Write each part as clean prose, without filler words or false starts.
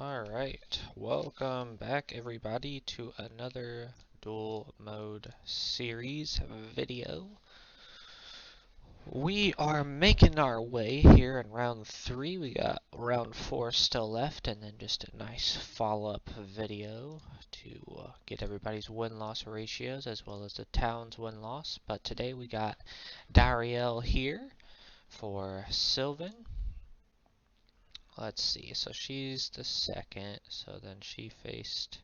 Alright, welcome back everybody to another dual mode series video. We are making our way here in round 3. We got round 4 still left, and then just a nice follow-up video to get everybody's win-loss ratios as well as the town's win-loss. But today we got Dirael here for Sylvan. Let's see, so she's the second, so then she faced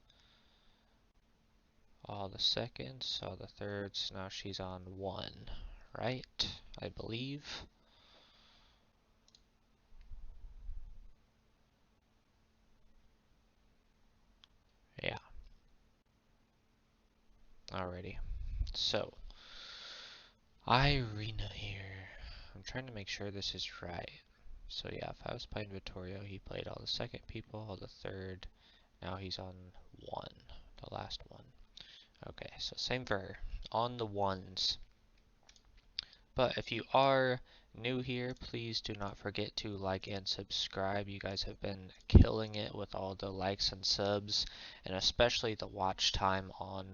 all the seconds, so the thirds, now she's on 1, right? I believe. Yeah. Alrighty. So, Irina here. I'm trying to make sure this is right. So yeah, if I was playing Vittorio, he played all the second people, all the third. Now he's on 1, the last one. Okay, so same for her. On the ones. But if you are new here, please do not forget to like and subscribe. You guys have been killing it with all the likes and subs, and especially the watch time on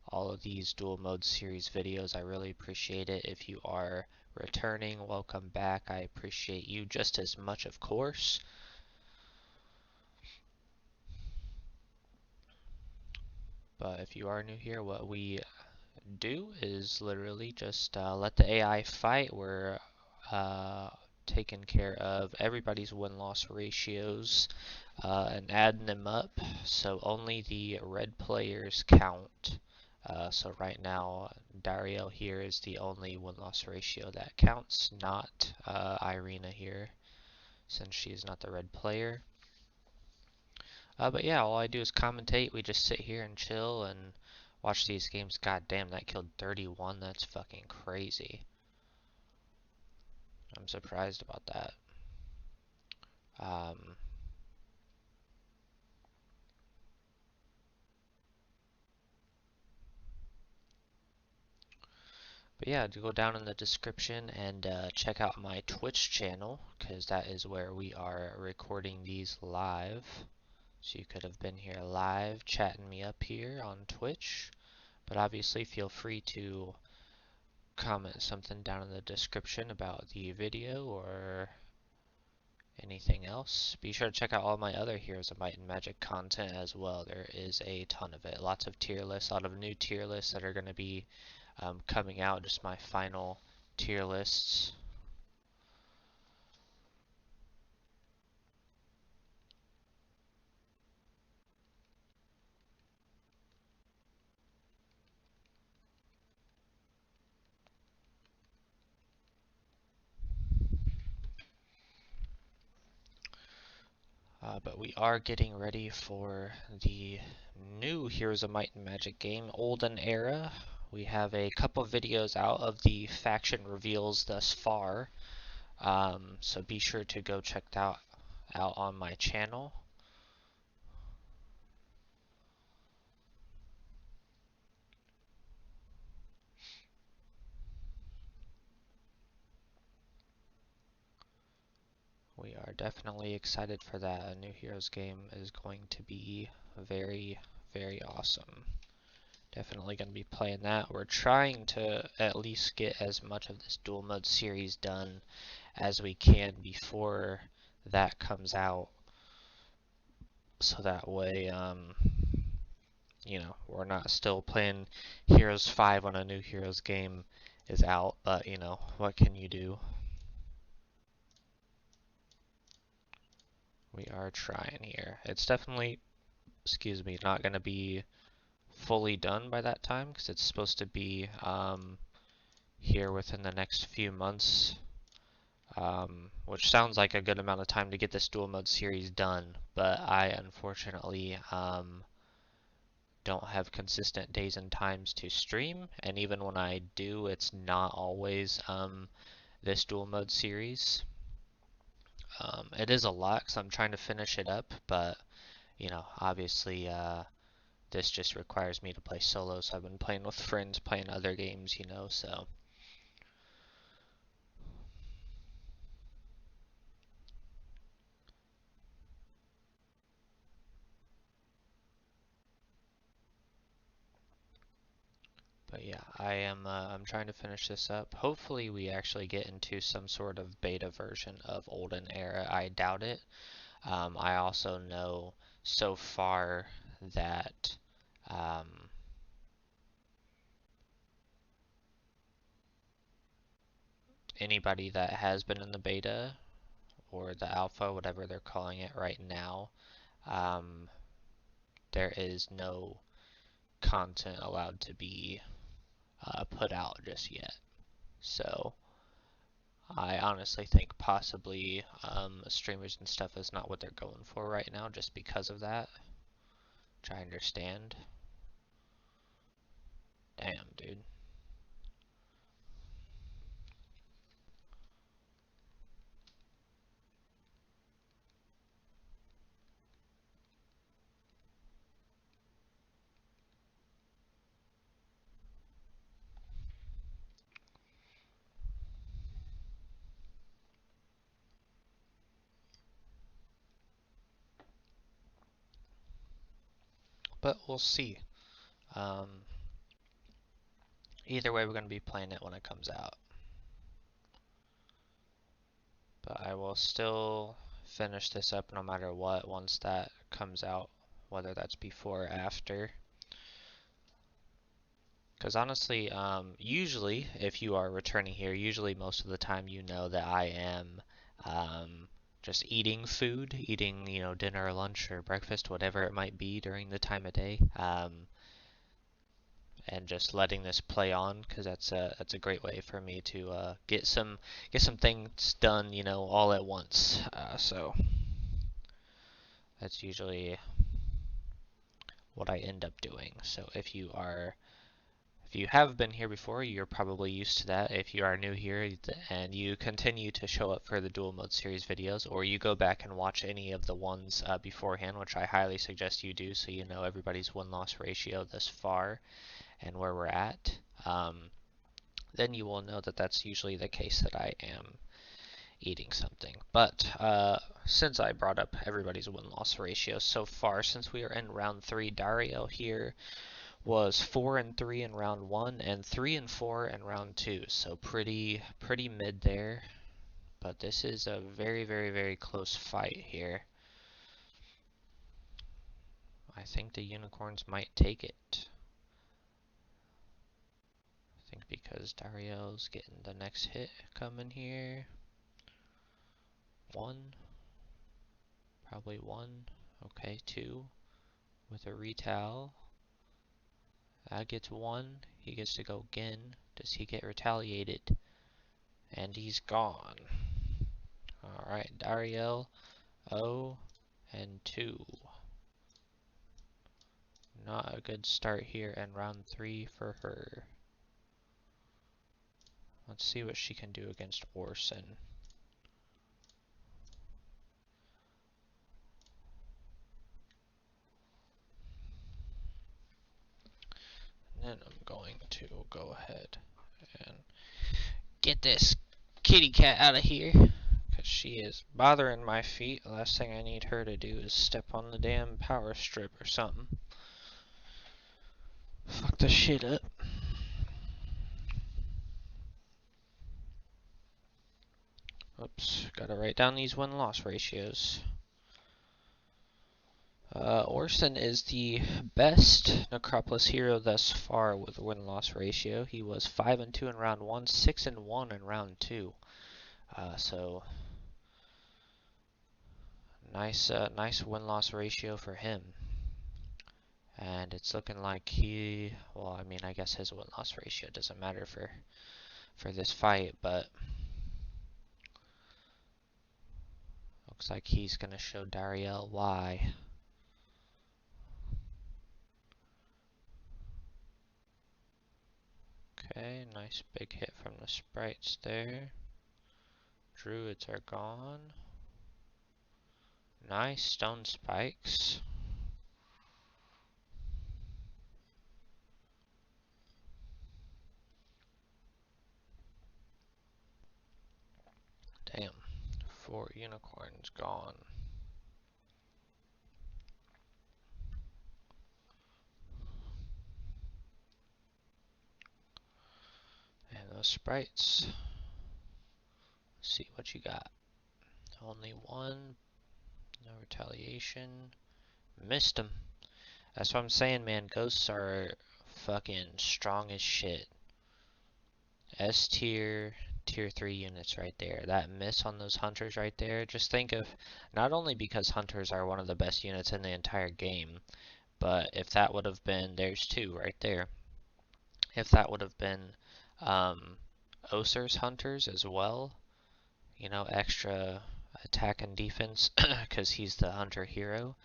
all of these dual mode series videos. I really appreciate it. If you are returning, welcome back. I appreciate you just as much, of course. But if you are new here, what we do is literally just let the AI fight. We're taking care of everybody's win-loss ratios and adding them up, so only the red players count. So right now, Dirael here is the only win-loss ratio that counts, not Irina here, since she is not the red player. But yeah, all I do is commentate. We just sit here and chill and watch these games. God damn, that killed 31. That's fucking crazy. I'm surprised about that. But yeah, to go down in the description and check out my Twitch channel, because that is where we are recording these live. So you could have been here live chatting me up here on Twitch. But obviously feel free to comment something down in the description about the video or anything else. Be sure to check out all my other Heroes of Might and Magic content as well. There is a ton of it. Lots of tier lists, a lot of new tier lists that are going to be coming out. Just my final tier lists. But we are getting ready for the new Heroes of Might and Magic game, Olden Era. We have a couple videos out of the faction reveals thus far, so be sure to go check that out on my channel. We are definitely excited for that. A new Heroes game is going to be very, very awesome. Definitely going to be playing that. We're trying to at least get as much of this dual mode series done as we can before that comes out, so that way you know, we're not still playing Heroes 5 when a new Heroes game is out, but you know, what can you do? We are trying here. It's definitely, excuse me, not going to be fully done by that time, because it's supposed to be here within the next few months, which sounds like a good amount of time to get this dual mode series done, but I unfortunately don't have consistent days and times to stream, and even when I do, it's not always this dual mode series. It is a lot because I'm trying to finish it up, but you know, obviously this just requires me to play solo, so I've been playing with friends, playing other games, you know, so. But yeah, I'm trying to finish this up. Hopefully we actually get into some sort of beta version of Olden Era. I doubt it. I also know so far that anybody that has been in the beta or the alpha, whatever they're calling it right now, um, there is no content allowed to be put out just yet. So I honestly think possibly streamers and stuff is not what they're going for right now just because of that, which I understand. Damn, dude. But we'll see. Um, Either way, we're going to be playing it when it comes out. But I will still finish this up no matter what once that comes out, whether that's before or after. Because honestly, usually, if you are returning here, usually most of the time you know that I am just eating food, eating, you know, dinner or lunch or breakfast, whatever it might be during the time of day, and just letting this play on, because that's a great way for me to get some things done, you know, all at once. So that's usually what I end up doing. So if you have been here before, you're probably used to that. If you are new here and you continue to show up for the Dual Mode series videos, or you go back and watch any of the ones beforehand, which I highly suggest you do so you know everybody's win-loss ratio thus far and where we're at, then you will know that that's usually the case that I am eating something. But since I brought up everybody's win-loss ratio so far, since we are in round 3, Dirael here was 4-3 in round 1 and 3-4 in round 2. So pretty mid there. But this is a very close fight here. I think the unicorns might take it. I think because Dariel's getting the next hit coming here. 1. Probably 1. Okay, 2. With a retell. That gets 1. He gets to go again. Does he get retaliated? And he's gone. Alright, Dariel, 0 and 2. Not a good start here in round 3 for her. Let's see what she can do against Orson. And then I'm going to go ahead and get this kitty cat out of here, because she is bothering my feet. The last thing I need her to do is step on the damn power strip or something. Fuck this shit up. Oops, gotta write down these win-loss ratios. Orson is the best Necropolis hero thus far with win-loss ratio. He was 5-2 in round 1, 6-1 in round 2. So nice win-loss ratio for him. And it's looking like well, I mean, I guess his win-loss ratio doesn't matter for this fight, but looks like he's gonna show Dariel why. Okay, nice big hit from the sprites there. Druids are gone. Nice stone spikes. Damn, 4 unicorns gone. No sprites. Let's see what you got. Only one. No retaliation. Missed him. That's what I'm saying, man. Ghosts are fucking strong as shit. S tier, tier 3 units right there. That miss on those hunters right there. Just think of, not only because hunters are one of the best units in the entire game, but if that would have been, there's two right there. If that would have been Oser's hunters as well, you know, extra attack and defense, because he's the hunter hero,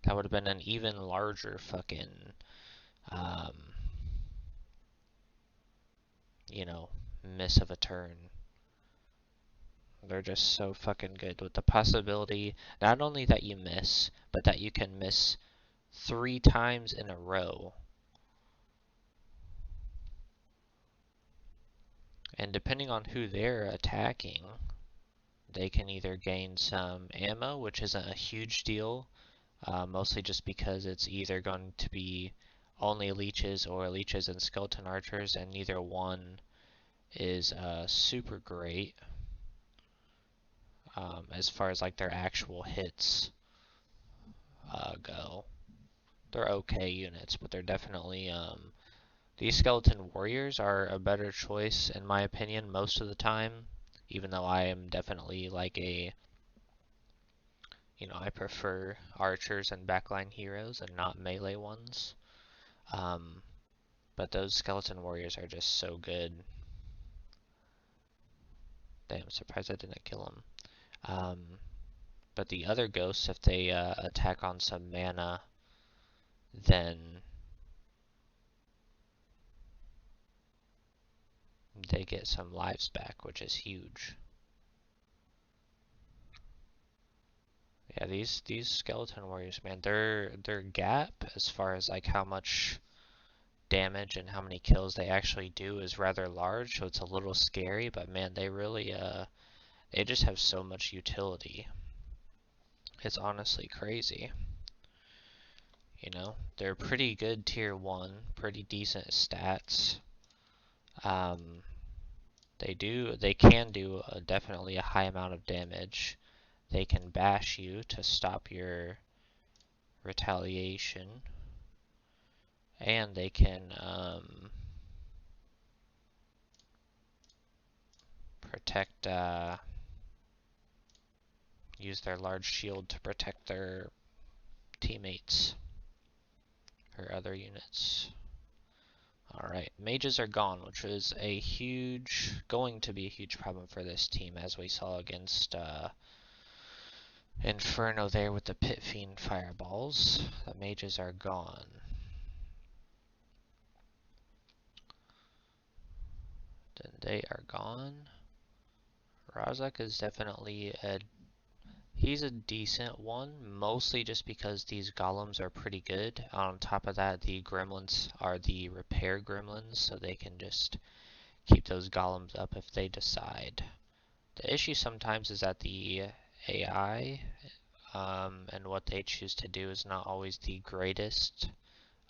that would have been an even larger fucking, you know, miss of a turn. They're just so fucking good with the possibility, not only that you miss, but that you can miss 3 times in a row. And depending on who they're attacking, they can either gain some ammo, which isn't a huge deal, mostly just because it's either going to be only leeches or leeches and skeleton archers, and neither one is super great as far as like their actual hits go. They're okay units, but they're definitely these skeleton warriors are a better choice in my opinion most of the time, even though I am definitely like a, you know, I prefer archers and backline heroes and not melee ones. But those skeleton warriors are just so good. Damn, surprised I didn't kill them. But the other ghosts, if they attack on some mana, then they get some lives back, which is huge. Yeah, these skeleton warriors, man, their gap as far as like how much damage and how many kills they actually do is rather large, so it's a little scary, but man, they really they just have so much utility. It's honestly crazy. You know, they're pretty good tier 1, pretty decent stats. They can do definitely a high amount of damage. They can bash you to stop your retaliation, and they can protect, use their large shield to protect their teammates or other units. Alright, mages are gone, which is going to be a huge problem for this team, as we saw against Inferno there with the Pit Fiend fireballs. The mages are gone. Then they are gone. Razak is definitely he's a decent one, mostly just because these golems are pretty good. On top of that, the gremlins are the repair gremlins, so they can just keep those golems up if they decide. The issue sometimes is that the AI and what they choose to do is not always the greatest.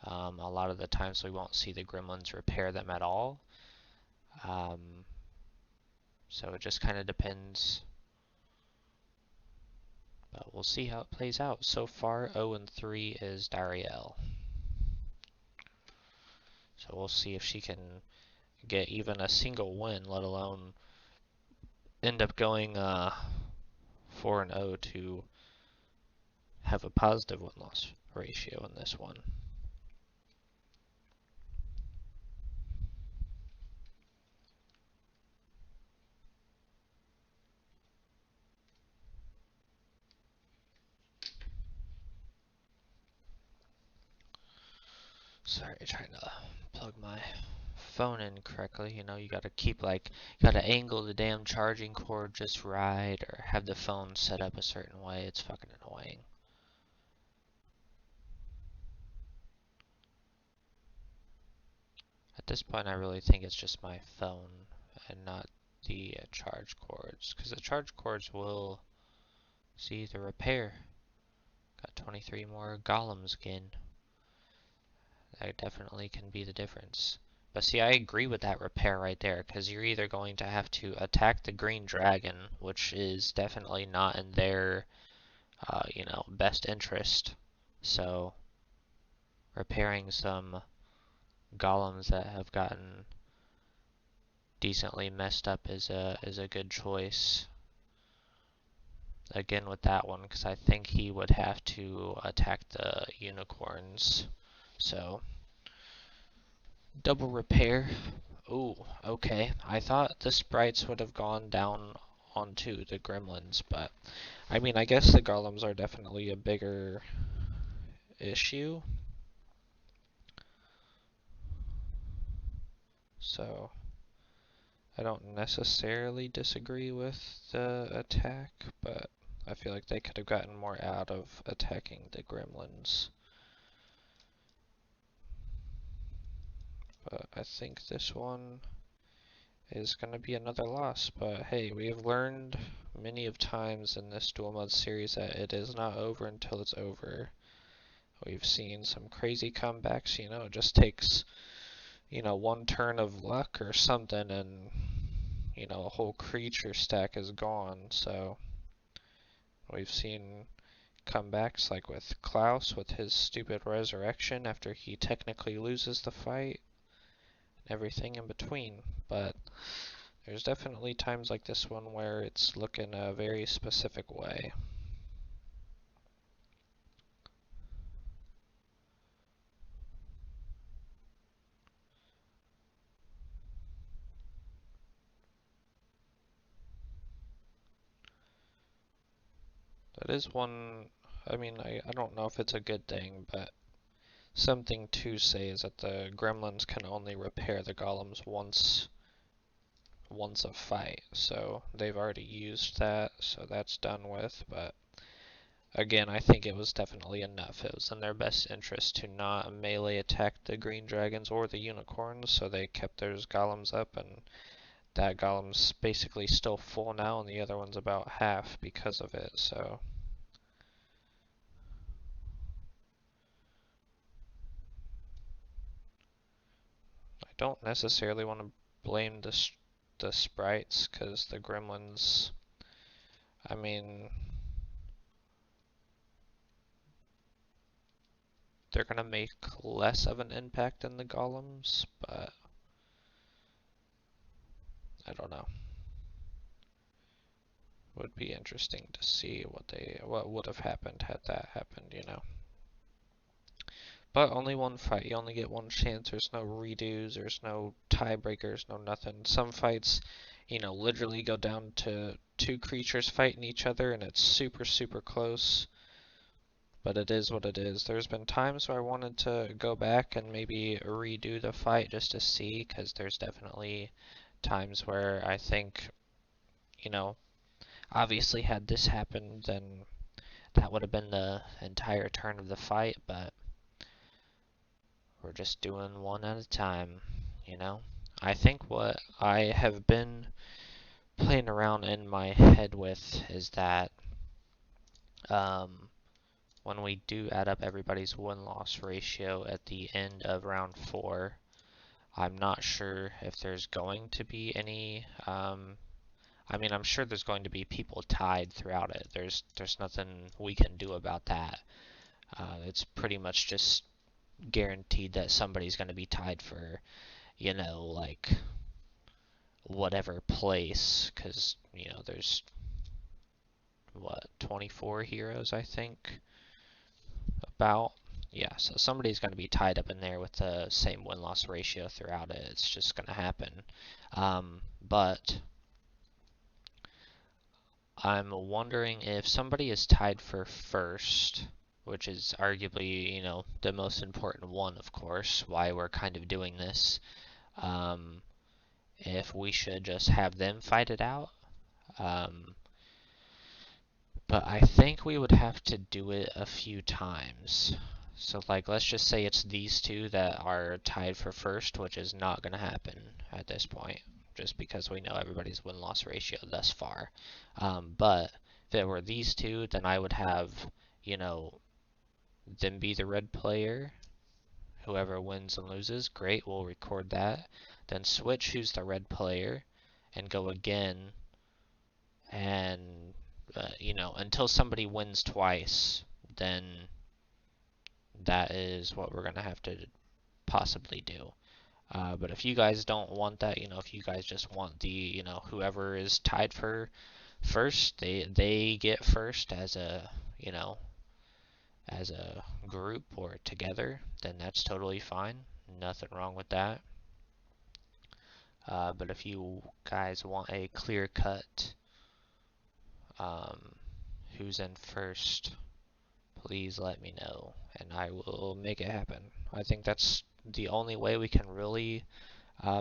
A lot of the times we won't see the gremlins repair them at all. So it just kind of depends. But we'll see how it plays out. So far, 0-3 is Dirael. So we'll see if she can get even a single win, let alone end up going 4-0 to have a positive win-loss ratio in this one. Sorry, trying to plug my phone in correctly. You know, you gotta keep you gotta angle the damn charging cord just right, or have the phone set up a certain way. It's fucking annoying. At this point, I really think it's just my phone and not the charge cords, because the charge cords will see the repair. Got 23 more golems again. That definitely can be the difference. But see, I agree with that repair right there, because you're either going to have to attack the green dragon, which is definitely not in their, best interest. So, repairing some golems that have gotten decently messed up is a good choice. Again with that one, because I think he would have to attack the unicorns. So, double repair. Ooh, okay. I thought the sprites would have gone down onto the gremlins, but I mean, I guess the golems are definitely a bigger issue. So, I don't necessarily disagree with the attack, but I feel like they could have gotten more out of attacking the gremlins. But I think this one is going to be another loss. But hey, we have learned many of times in this dual mode series that it is not over until it's over. We've seen some crazy comebacks, it just takes, one turn of luck or something and, a whole creature stack is gone. So we've seen comebacks like with Klaus with his stupid resurrection after he technically loses the fight, and everything in between. But there's definitely times like this one where it's looking a very specific way. That is one, I mean, I don't know if it's a good thing, but something to say is that the gremlins can only repair the golems once a fight, so they've already used that, so that's done with. But again, I think it was definitely enough. It was in their best interest to not melee attack the green dragons or the unicorns, so they kept those golems up, and that golem's basically still full now, and the other one's about half because of it, so. I don't necessarily want to blame the sprites, because the gremlins, I mean, they're going to make less of an impact than the golems, but I don't know. Would be interesting to see what would have happened had that happened. But only one fight, you only get one chance. There's no redos, there's no tiebreakers, no nothing. Some fights, literally go down to two creatures fighting each other and it's super, super close. But it is what it is. There's been times where I wanted to go back and maybe redo the fight just to see, because there's definitely times where I think, obviously had this happened, then that would have been the entire turn of the fight, but we're just doing one at a time. I think what I have been playing around in my head with is that when we do add up everybody's win-loss ratio at the end of round 4, I'm not sure if there's going to be any, I mean, I'm sure there's going to be people tied throughout it. There's nothing we can do about that. It's pretty much just guaranteed that somebody's going to be tied for, like whatever place, because, there's what, 24 heroes, I think, about. Yeah, so somebody's going to be tied up in there with the same win-loss ratio throughout it. It's just going to happen. But I'm wondering if somebody is tied for first, which is arguably, the most important one, of course, why we're kind of doing this. If we should just have them fight it out. But I think we would have to do it a few times. So, like, let's just say it's these two that are tied for first, which is not going to happen at this point, just because we know everybody's win-loss ratio thus far. But if it were these two, then I would have, them be the red player, whoever wins and loses, great, we'll record that. Then switch who's the red player and go again, and you know, until somebody wins twice, then that is what we're gonna have to possibly do. But if you guys don't want that, you know, if you guys just want the, you know, whoever is tied for first, they get first as a, you know, as a group or together, then that's totally fine. Nothing wrong with that. But if you guys want a clear cut, who's in first, please let me know and I will make it happen. I think that's the only way we can really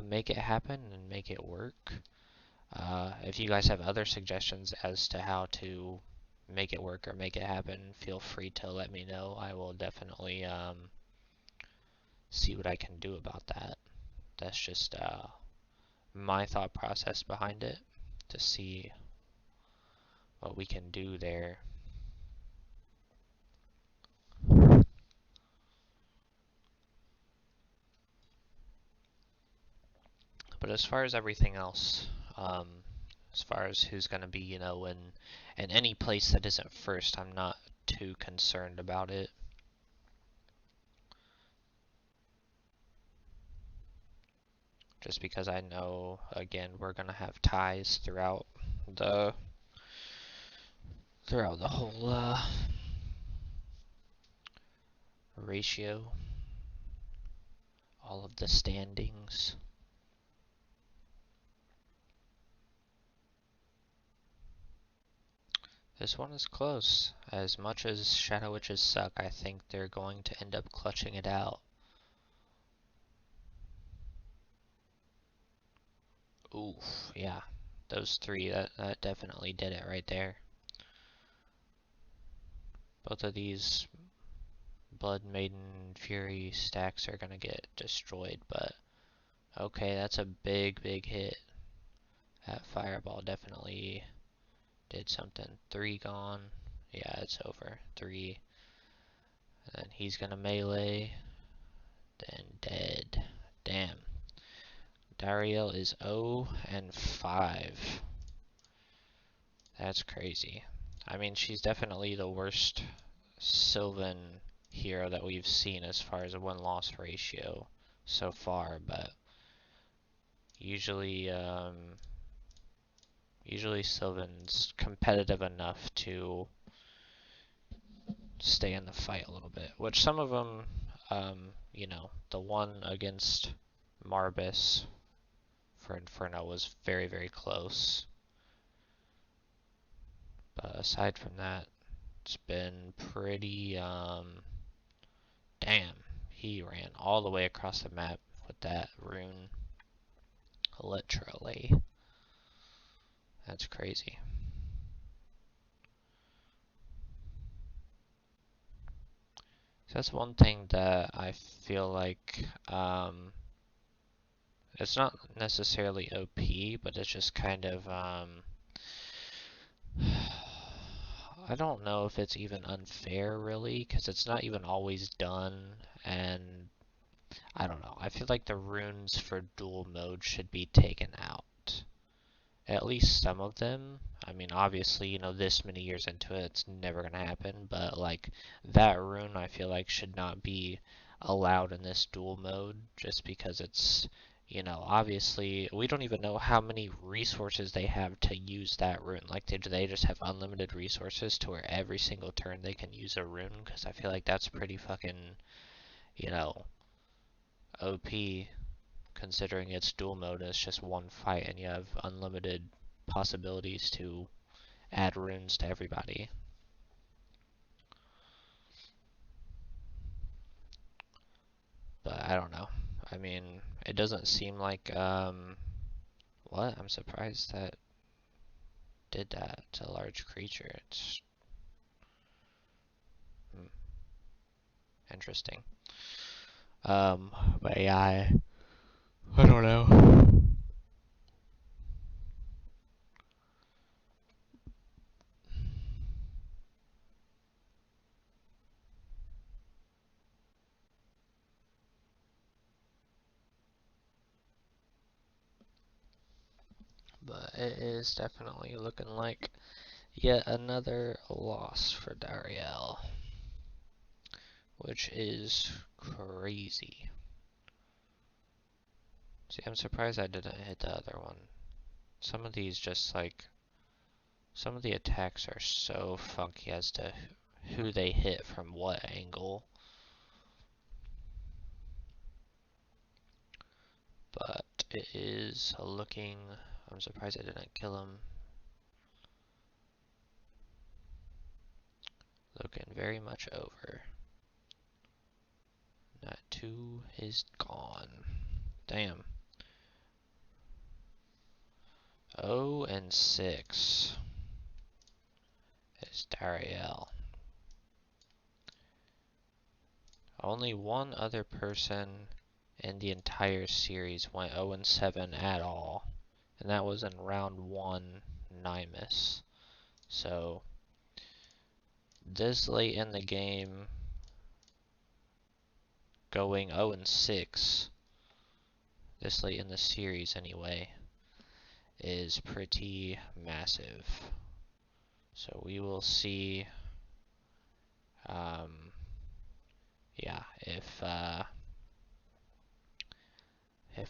make it happen and make it work. If you guys have other suggestions as to how to make it work or make it happen, feel free to let me know. I will definitely see what I can do about that. That's just my thought process behind it, to see what we can do there. But as far as everything else, as far as who's going to be, you know, in any place that isn't first, I'm not too concerned about it. Just because I know, again, we're going to have ties throughout the whole ratio, all of the standings. This one is close. As much as Shadow Witches suck, I think they're going to end up clutching it out. Oof, yeah. Those three, that definitely did it right there. Both of these Blood Maiden Fury stacks are gonna get destroyed, but okay, that's a big hit. That fireball definitely did something. 3 gone. Yeah, it's over. 3. And then he's gonna melee. Then dead. Damn. Dirael is 0 and 5. That's crazy. I mean, she's definitely the worst Sylvan hero that we've seen as far as a win-loss ratio so far, but usually Sylvan's competitive enough to stay in the fight a little bit, which some of them, you know, the one against Marbus for Inferno was very close. But aside from that, it's been pretty, damn, he ran all the way across the map with that rune. Literally. That's crazy. So that's one thing that I feel like, it's not necessarily OP, but it's just kind of, I don't know if it's even unfair really, because it's not even always done, and I don't know. I feel like the runes for dual mode should be taken out. At least some of them. I mean, obviously, you know, this many years into it, it's never gonna happen, but like that rune I feel like should not be allowed in this dual mode, just because it's, you know, obviously we don't even know how many resources they have to use that rune. Like, do they just have unlimited resources to where every single turn they can use a rune? Because I feel like that's pretty fucking, you know, OP, considering it's dual mode and it's just one fight and you have unlimited possibilities to add runes to everybody. But I don't know. I mean, it doesn't seem like, what? I'm surprised that did that to a large creature. It's interesting. But yeah, I don't know. But it is definitely looking like yet another loss for Dirael, which is crazy. See, I'm surprised I didn't hit the other one. Some of these just like, some of the attacks are so funky as to who they hit from what angle. But it is looking, I'm surprised I didn't kill him. Looking very much over. That 2 is gone. Damn. 0-6 is Dirael. Only one other person in the entire series went 0-7 at all, and that was in round 1, Nymus. So, this late in the game, going 0-6, this late in the series anyway, is pretty massive. So we will see, yeah, if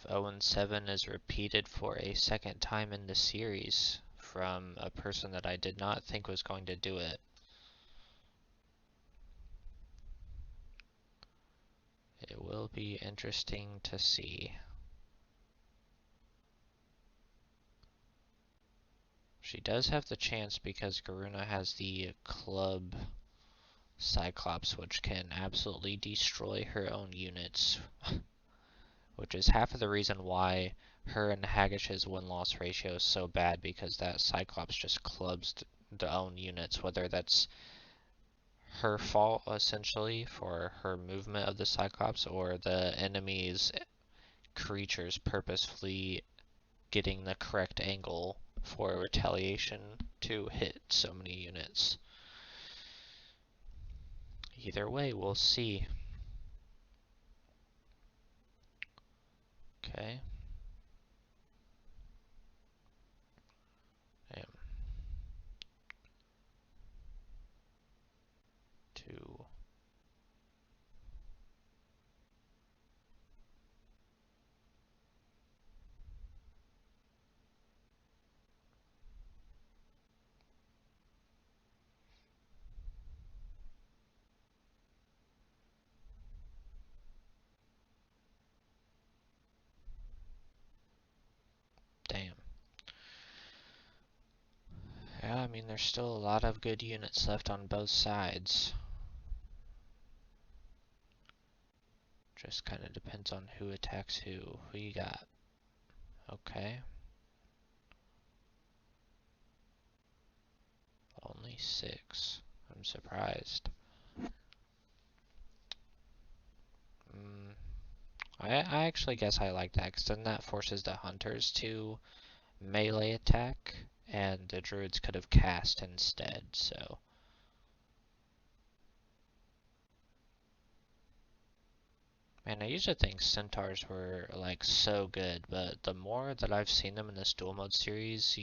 0-7 is repeated for a second time in the series from a person that I did not think was going to do it. It will be interesting to see. She does have the chance because Garuna has the club Cyclops, which can absolutely destroy her own units, which is half of the reason why her and Haggish's win-loss ratio is so bad, because that Cyclops just clubs the own units, whether that's her fault essentially for her movement of the Cyclops or the enemy's creatures purposefully getting the correct angle for retaliation to hit so many units. Either way, we'll see. Okay. Damn. 2. Damn. Yeah, I mean, there's still a lot of good units left on both sides. Just kind of depends on who attacks who. Who you got? Okay. Only 6. I'm surprised. I actually guess I like that, because then that forces the hunters to melee attack, and the druids could have cast instead, so. Man, I used to think centaurs were, like, so good, but the more that I've seen them in this dual mode series,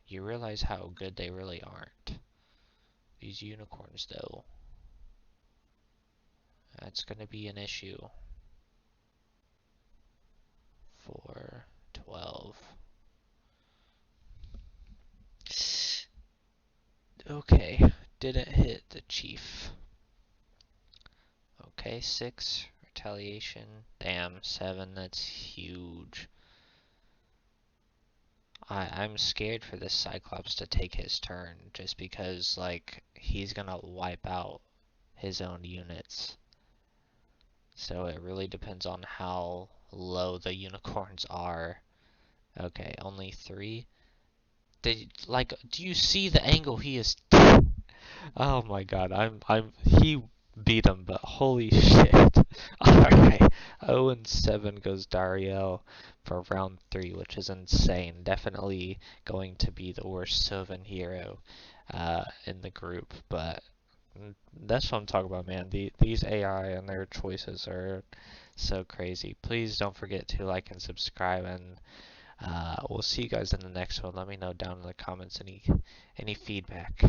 you realize how good they really aren't. These unicorns, though. That's gonna be an issue. 4, 12. Okay, didn't hit the chief. Okay, 6, retaliation. Damn, 7, that's huge. I'm scared for this Cyclops to take his turn, just because, like, he's gonna wipe out his own units. So it really depends on how low the unicorns are. Okay, only 3. Do you see the angle he is? Oh my god, he beat him, but holy shit. Alright, 0-7 goes Dirael for round 3, which is insane. Definitely going to be the worst Sylvan hero in the group, but that's what I'm talking about, man. These AI and their choices are so crazy. Please don't forget to like and subscribe, and We'll see you guys in the next one. Let me know down in the comments any feedback.